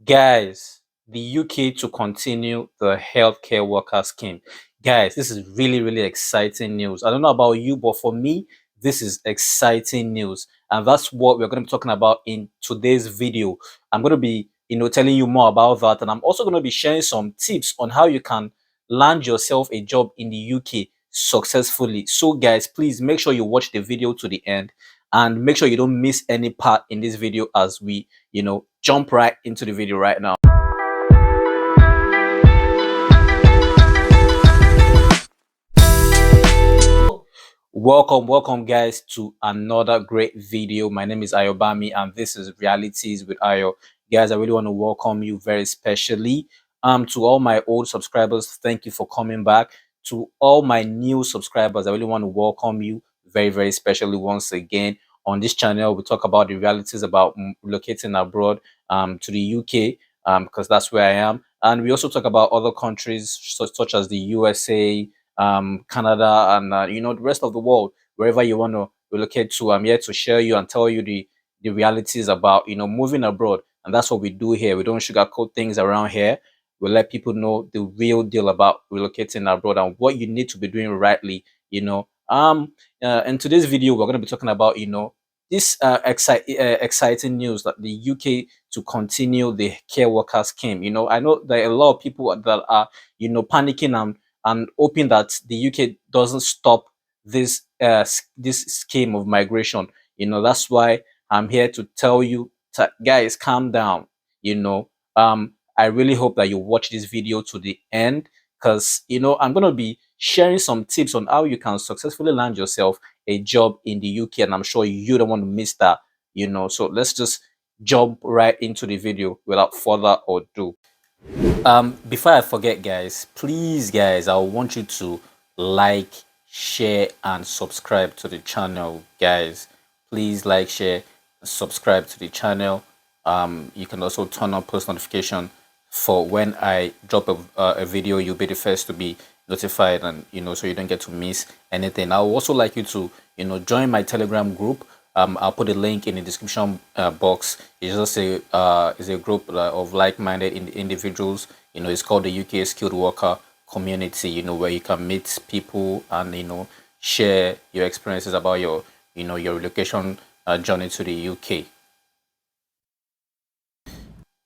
Guys, the UK to continue the healthcare worker scheme. Guys, this is really, really exciting news. I don't know about you, but for me, this is exciting news. And that's what we're going to be talking about in today's video. I'm going to be, telling you more about that. And I'm also going to be sharing some tips on how you can land yourself a job in the UK successfully. So guys, please make sure you watch the video to the end and make sure you don't miss any part in this video as we jump right into the video right now. Welcome guys to another great video. My name is Ayobami and this is Realities with Ayo. Guys, I really want to welcome you very specially. To all my old subscribers, thank you for coming back. To all my new subscribers, I really want to welcome you very, very specially once again. On this channel, we talk about the realities about relocating abroad to the UK because that's where I am. And we also talk about other countries such as the USA, Canada, and the rest of the world, wherever you want to relocate to. I'm here to share you and tell you the realities about moving abroad, and that's what we do here. We don't sugarcoat things around here. We let people know the real deal about relocating abroad and what you need to be doing rightly. In today's video, we're going to be talking about this exciting news that the UK to continue the care worker scheme. I know there are a lot of people that are panicking and hoping that the UK doesn't stop this this scheme of migration. That's why I'm here to tell you, guys, calm down. I really hope that you watch this video to the end because I'm gonna be sharing some tips on how you can successfully land yourself a job in the UK, and I'm sure you don't want to miss that. So let's just jump right into the video without further ado. Before I forget, guys, please, guys, I want you to like, share, and subscribe to the channel, guys. Please like, share, subscribe to the channel. You can also turn on post notification for when I drop a video. You'll be the first to be notified, and so you don't get to miss anything. I would also like you to join my Telegram group. I'll put a link in the description box. It's just a group of like-minded individuals. It's called the UK Skilled Worker Community. Where you can meet people and share your experiences about your your relocation journey to the UK.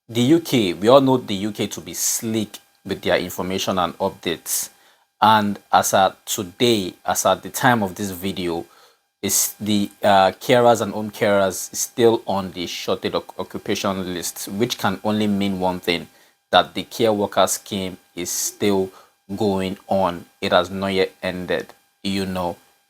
The UK, we all know the UK to be sleek with their information and updates. And as at today, as at the time of this video, is the carers and home carers still on the shortage occupation list, which can only mean one thing, that the care worker scheme is still going on. It has not yet ended. And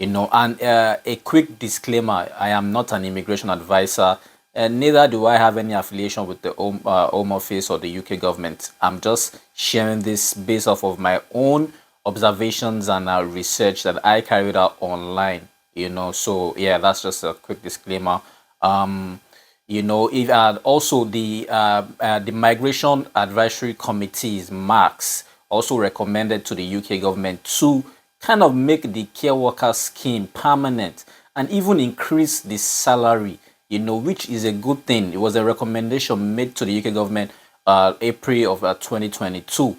a quick disclaimer: I am not an immigration advisor, and neither do I have any affiliation with the Home Office or the UK government. I'm just sharing this based off of my own observations and research that I carried out online. So yeah, that's just a quick disclaimer. If also the Migration Advisory Committees MACs also recommended to the UK government to kind of make the care worker scheme permanent and even increase the salary, which is a good thing. It was a recommendation made to the UK government April of 2022.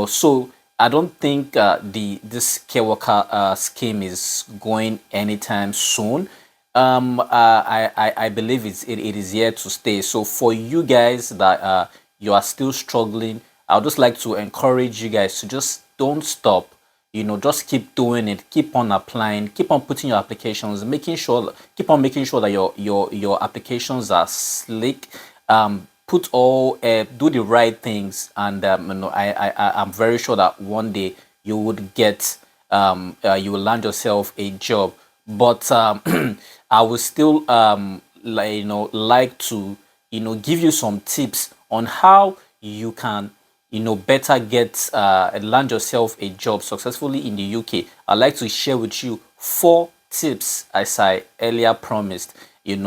So I don't think this care worker scheme is going anytime soon. I believe it is here to stay. So for you guys that you are still struggling, I would just like to encourage you guys to just don't stop. Just keep doing it, keep on applying, keep on putting your applications, keep on making sure that your applications are slick. Do the right things, and I'm very sure that one day you would get you will land yourself a job. But I would still like to give you some tips on how you can better get land yourself a job successfully in the UK. I'd like to share with you 4 tips as I earlier promised.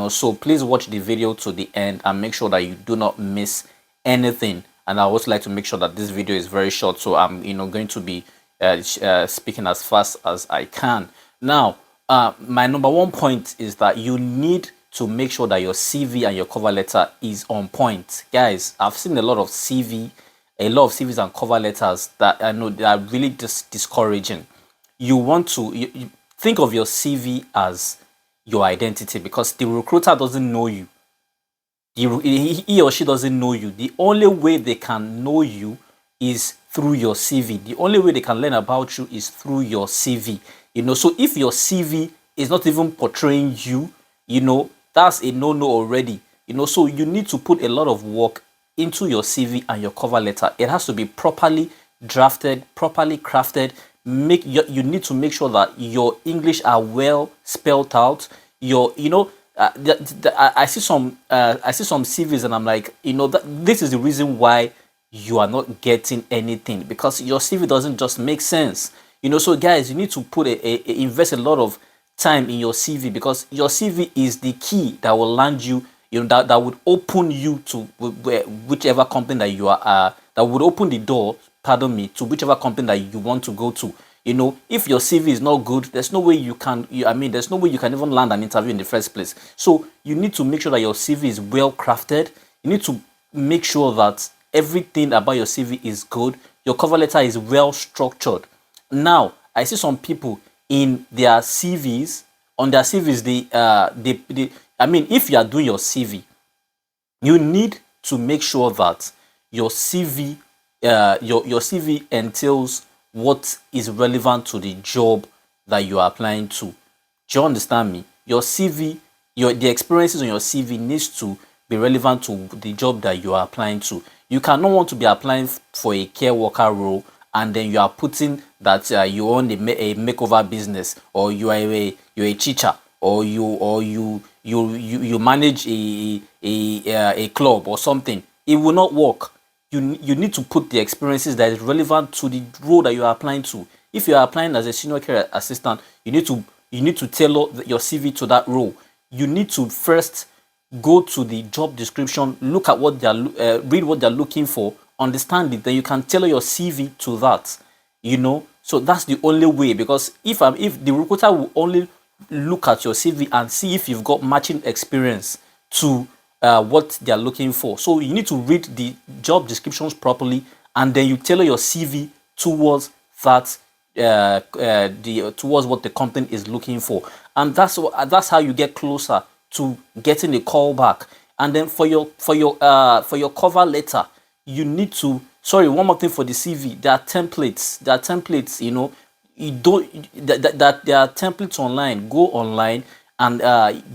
So please watch the video to the end and make sure that you do not miss anything. And I also like to make sure that this video is very short, so I'm going to be speaking as fast as I can. Now, my number 1 point is that you need to make sure that your CV and your cover letter is on point. Guys, I've seen a lot of CVs and cover letters that I know that are really just discouraging. You want to you think of your CV as your identity, because the recruiter doesn't know you. He or she doesn't know you. The only way they can know you is through your CV. The only way they can learn about you is through your CV. So if your CV is not even portraying you, that's a no-no already. So you need to put a lot of work into your CV and your cover letter. It has to be properly drafted, properly crafted. You need to make sure that your English are well spelled out. I see some CVs and I'm like, this is the reason why you are not getting anything, because your CV doesn't just make sense. So guys, you need to invest a lot of time in your CV, because your CV is the key that will land you, that would open you to whichever company that you are, that would open the door, pardon me, to whichever company that you want to go to. If your CV is not good, there's no way there's no way you can even land an interview in the first place. So you need to make sure that your CV is well crafted. You need to make sure that everything about your CV is good. Your cover letter is well structured. Now, I see some people in their CVs, on their CVs, if you are doing your CV, you need to make sure that your CV, your CV entails what is relevant to the job that you are applying to. Do you understand me? Your CV, the experiences on your CV needs to be relevant to the job that you are applying to. You cannot want to be applying for a care worker role and then you are putting that you own a makeover business, or you're a teacher, or you manage a club or something. It will not work. You need to put the experiences that is relevant to the role that you are applying to. If you are applying as a senior care assistant, you need to tailor your CV to that role. You need to first go to the job description, look at what they're read what they're looking for, understand it, then you can tailor your CV to that. So that's the only way, because if the recruiter will only look at your CV and see if you've got matching experience to what they're looking for. So you need to read the job descriptions properly, and then you tailor your CV towards that towards what the company is looking for, and that's how you get closer to getting a call back. And then for your cover letter, you need to, sorry, one more thing for the CV. There are templates. You don't that there are templates online. Go online and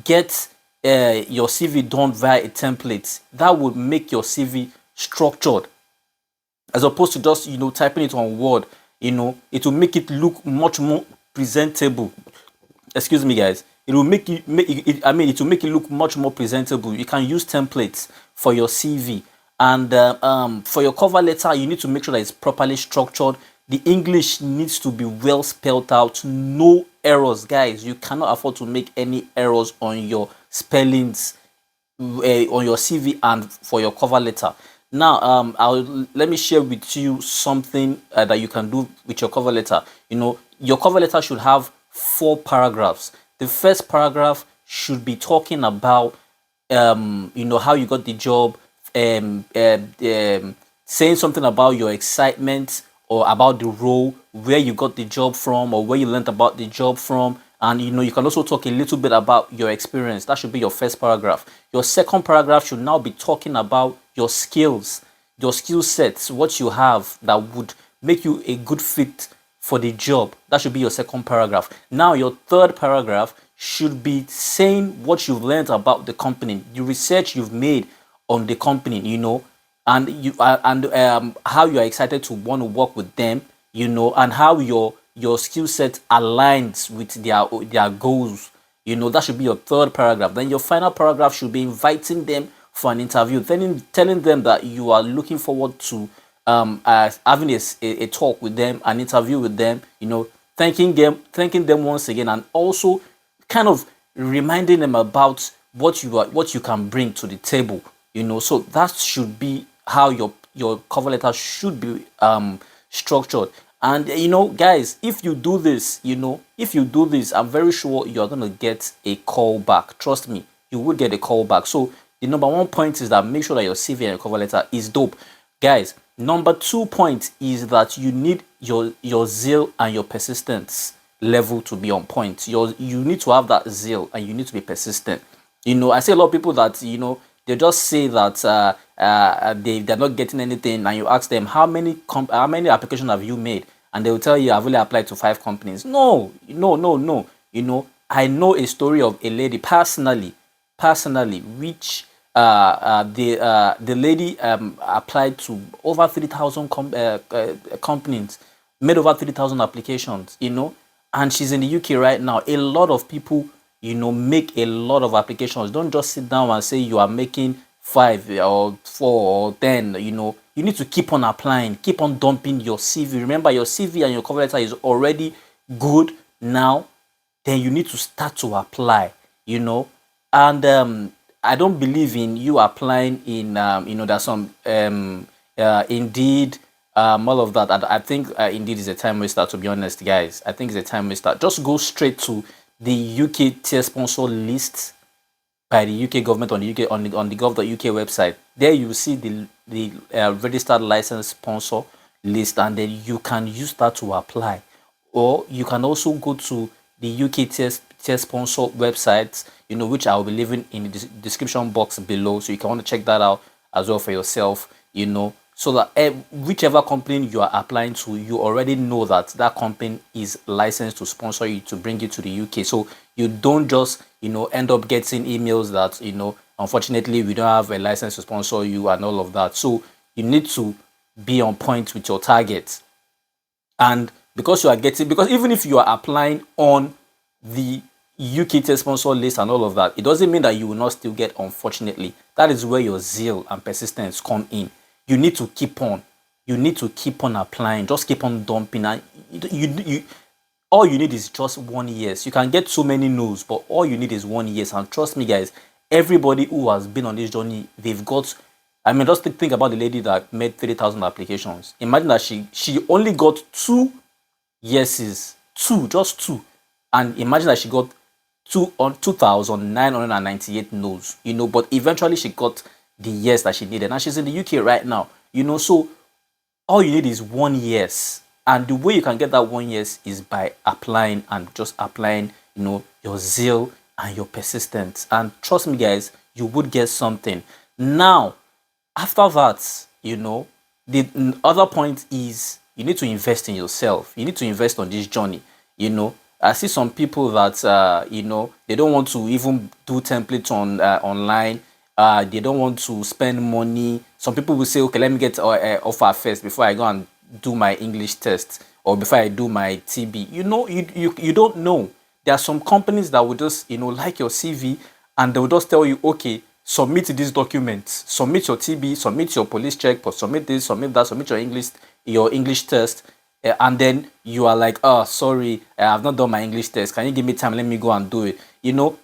get your CV done via a template. That would make your CV structured, as opposed to just typing it on Word. It will make it look much more presentable. Excuse me, guys. It will it will make it look much more presentable. You can use templates for your CV. And for your cover letter, you need to make sure that it's properly structured. The English needs to be well spelled out. No errors, guys. You cannot afford to make any errors on your spellings, on your CV and for your cover letter. Now, let me share with you something that you can do with your cover letter. Your cover letter should have 4 paragraphs. The first paragraph should be talking about, how you got the job, saying something about your excitement or about the role, where you got the job from or where you learned about the job from. And you can also talk a little bit about your experience. That should be your first paragraph. Your second paragraph should now be talking about your skills, your skill sets, what you have that would make you a good fit for the job. That should be your second paragraph. Now your third paragraph should be saying what you've learned about the company, the research you've made on the company, and how you are excited to want to work with them, and how your skill set aligns with their goals. That should be your third paragraph. Then your final paragraph should be inviting them for an interview, telling them that you are looking forward to having a talk with them, an interview with them, thanking them once again, and also kind of reminding them about what you can bring to the table. So that should be how your cover letter should be structured. And guys, if you do this, I'm very sure you're gonna get a call back. Trust me, you would get a call back. So the number one point is that make sure that your CV and your cover letter is dope. Guys, number 2 point is that you need your zeal and your persistence level to be on point. You need to have that zeal and you need to be persistent. I see a lot of people that they just say that they're not getting anything, and you ask them how many applications have you made, and they will tell you I've only applied to 5 companies. No, no, no, no. I know a story of a lady personally, which the lady applied to over 3,000 companies, made over 3,000 applications, and she's in the UK right now. A lot of people, make a lot of applications. Don't just sit down and say you are making 5 or 4 or 10. You need to keep on applying, keep on dumping your CV. Remember, your CV and your cover letter is already good now. Then you need to start to apply, and I don't believe in you applying in there's some Indeed, all of that. I think Indeed is a time waster, to be honest, guys. I think it's a time waster. Just go straight to the UK tier sponsor list by the UK government on the UK on the gov.uk website. There you see the registered license sponsor list, and then you can use that to apply. Or you can also go to the UK tier sponsor websites, which I will be leaving in the description box below, so you can want to check that out as well for yourself, so that whichever company you are applying to, you already know that that company is licensed to sponsor you, to bring you to the UK. So you don't just end up getting emails that unfortunately we don't have a license to sponsor you and all of that. So you need to be on point with your targets. And because even if you are applying on the UK test sponsor list and all of that, it doesn't mean that you will not still get, unfortunately. That is where your zeal and persistence come in. You need to keep on. You need to keep on applying. Just keep on dumping. And all you need is just 1 year. You can get so many no's, but all you need is 1 year. And trust me, guys, everybody who has been on this journey, they've got. I mean, just think about the lady that made 3,000 applications. Imagine that she only got 2 yeses, just 2, and imagine that she got 2,998 no's. But eventually she got the yes that she needed, and she's in the UK right now. So all you need is 1 yes, and the way you can get that 1 yes is by applying, and just applying, your zeal and your persistence. And trust me, guys, you would get something. Now, after that, the other point is you need to invest in yourself. You need to invest on this journey. I see some people that they don't want to even do templates on online. They don't want to spend money. Some people will say, okay, let me get an offer first before I go and do my English test, or before I do my TB. You don't know. There are some companies that will just like your CV, and they will just tell you, okay, submit these documents, submit your TB, submit your police check, but submit this, submit that, submit your English test, and then you are like, oh, sorry, I've not done my English test. Can you give me time? Let me go and do it.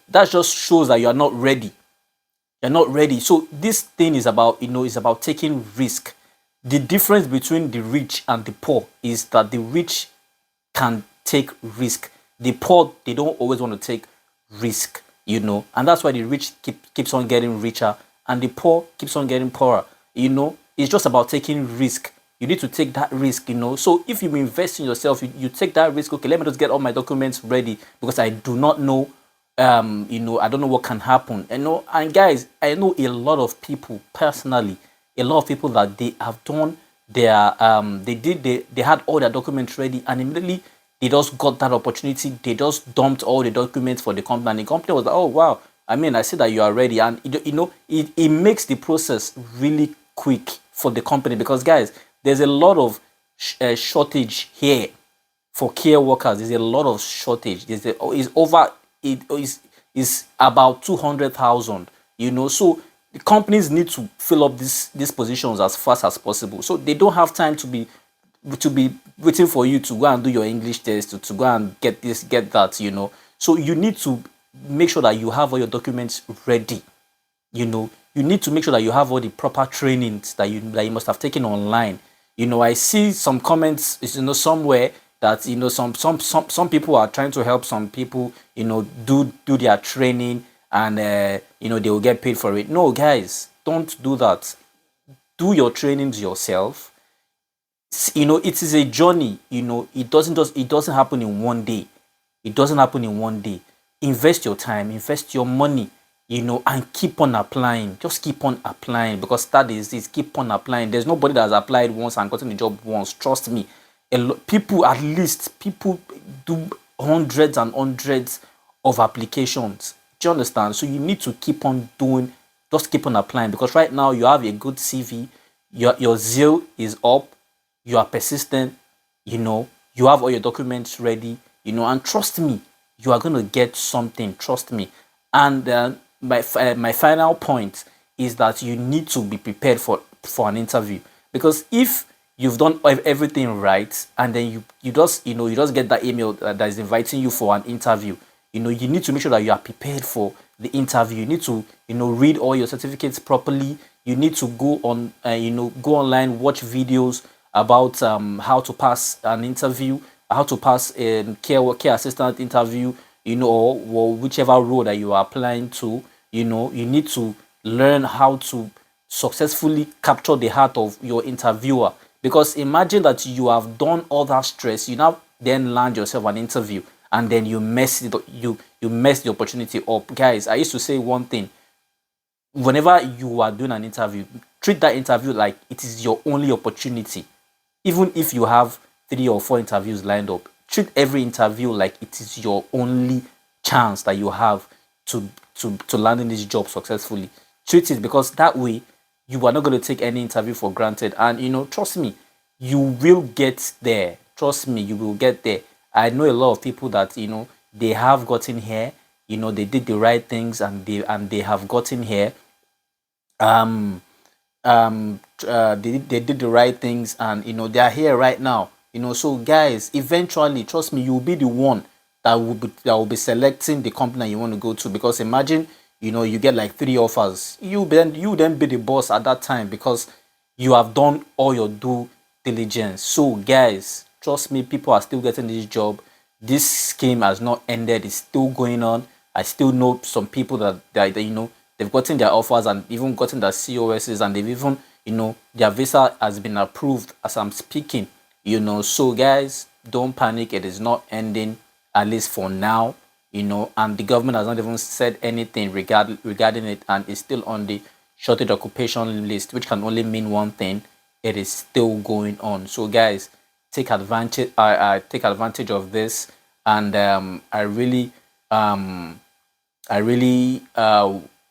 That just shows that you are not ready. You're not ready. So this thing is about, is about taking risk. The difference between the rich and the poor is that the rich can take risk. The poor, they don't always want to take risk. And that's why the rich keeps on getting richer and the poor keeps on getting poorer. It's just about taking risk. You need to take that risk, So if you invest in yourself, you take that risk. Okay, let me just get all my documents ready, because I do not know, I don't know what can happen. And guys, I know a lot of people personally, that they have done their, they had all their documents ready, and immediately they just got that opportunity. They just dumped all the documents for the company, and the company was like, oh wow, I see that you are ready. And it makes the process really quick for the company, because guys, there's a lot of shortage here for care workers. There's a lot of shortage. Is about 200,000. So the companies need to fill up these positions as fast as possible. So they don't have time to be waiting for you to go and do your English test, to go and get this, get that. So you need to make sure that you have all your documents ready. You need to make sure that you have all the proper trainings that you must have taken online. I see some comments, somewhere that some people are trying to help some people, do their training, and you know, they will get paid for it. No, guys, don't do that. Do your trainings yourself. You know, it is a journey. You know, it doesn't happen in one day. It doesn't happen in one day. Invest your time, invest your money, you know, and keep on applying. Just keep on applying, because that is this. Keep on applying. There's nobody that has applied once and gotten the job once. Trust me. People, at least people do hundreds and hundreds of applications. Do you understand? So you need to keep on doing, just keep on applying, because right now you have a good CV, your zeal is up, you are persistent, you know, you have all your documents ready, you know, and trust me, you are going to get something. Trust me. And my final point is that you need to be prepared for an interview, because if you've done everything right, and then you just, you know, you just get that email that is inviting you for an interview, you know, you need to make sure that you are prepared for the interview. You need to, you know, read all your certificates properly. You need to go on, you know, go online, watch videos about how to pass an interview, how to pass a care assistant interview, you know, or whichever role that you are applying to. You know, you need to learn how to successfully capture the heart of your interviewer, because imagine that you have done all that stress, you now then land yourself an interview, and then you mess it, you mess the opportunity up. Guys, I used to say one thing: whenever you are doing an interview, treat that interview like it is your only opportunity. Even if you have 3 or 4 interviews lined up, treat every interview like it is your only chance that you have to landing this job successfully. Treat it, because that way you are not going to take any interview for granted. And you know, trust me, you will get there. Trust me, you will get there. I know a lot of people that, you know, they have gotten here, you know, they did the right things, and they have gotten here. um they did the right things, and you know, they are here right now, you know. So guys, eventually, trust me, you'll be the one that will be selecting the company that you want to go to. Because imagine, you know, you get like 3 offers, you then be the boss at that time, because you have done all your due diligence. So guys, trust me, people are still getting this job. This scheme has not ended, it's still going on. I still know some people that you know, they've gotten their offers and even gotten their COSs, and they've even, you know, their visa has been approved as I'm speaking, you know. So guys, don't panic, it is not ending, at least for now, you know. And the government has not even said anything regarding it, and it's still on the shortage occupation list, which can only mean one thing: it is still going on. So guys, take advantage. I take advantage of this, and I really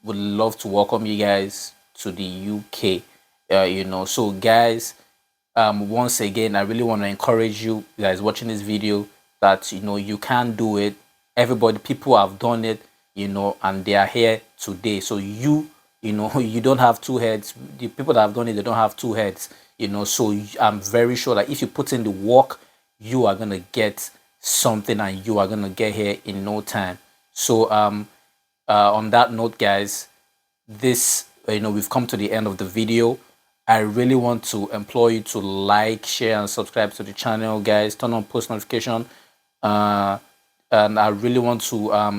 would love to welcome you guys to the UK. You know, so guys, once again, I really want to encourage you guys watching this video that, you know, you can do it. Everybody, people have done it, you know, and they are here today. So you know, you don't have two heads. The people that have done it, they don't have two heads, you know. So I'm very sure that if you put in the work, you are gonna get something, and you are gonna get here in no time. So on that note, guys, this, you know, we've come to the end of the video. I really want to implore you to like, share, and subscribe to the channel, guys. Turn on post notification. And I really want to,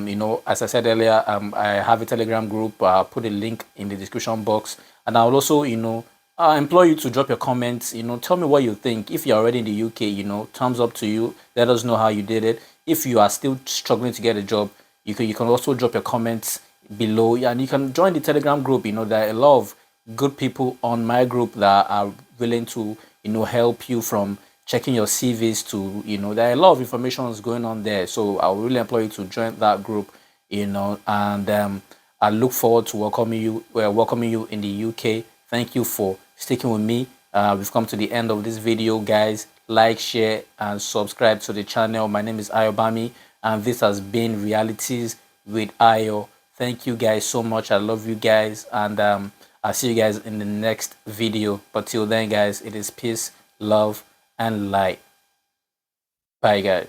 you know, as I said earlier, I have a Telegram group. I'll put a link in the description box, and I'll also, you know, implore you to drop your comments. You know, tell me what you think. If you're already in the UK, you know, thumbs up to you. Let us know how you did it. If you are still struggling to get a job, you can also drop your comments below. Yeah, and you can join the Telegram group. You know, there are a lot of good people on my group that are willing to, you know, help you from checking your CVs to, you know, there are a lot of information going on there. So I would really implore you to join that group, you know. And I look forward to welcoming you in the UK. Thank you for sticking with me. We've come to the end of this video, guys. Like, share, and subscribe to the channel. My name is Ayobami, and this has been Realities with Ayo. Thank you guys so much. I love you guys, and I'll see you guys in the next video. But till then, guys, it is peace, love, and light. Bye, guys.